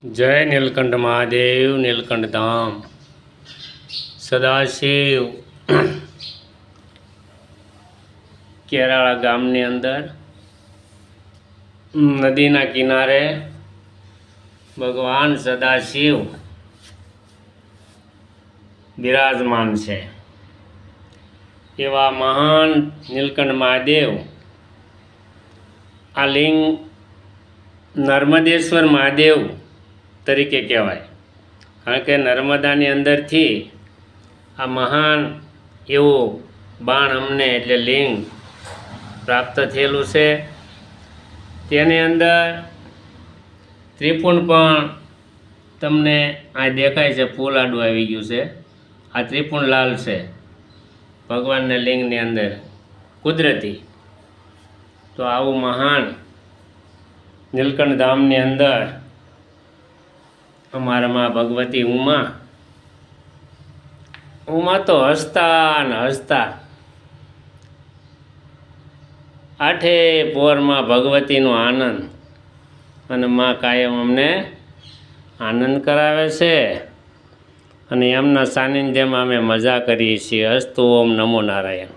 जय नीलकंठ महादेव नीलकंठ धाम सदाशिव केराळा गामनी अंदर नदीना किनारे भगवान सदाशिव विराजमान है। एवा महान नीलकंठ महादेव आ लिंग नर्मदेश्वर महादेव तरीके कहेवाय, कारण के नर्मदानी अंदर थी आ महान एवो बाण अमने एटले लिंग प्राप्त थयेलुं छे। तेनी अंदर त्रिपुंड पण तमने आ देखाय छे, फूल आडू आवी गयुं छे। आ त्रिपुंड लाल छे भगवान ने लिंग नी अंदर कुदरती। तो आवुं महान नीलकंठ धाम नी अंदर अमारा माँ भगवती उमा तो हसता न हसता आठे पोर माँ भगवती नो आनंद अने माँ कायम अमने आनंद करावे छे अने एमना सानिध्यमां अमे मजा करीए छीए। अस्तु ओम नमो नारायण।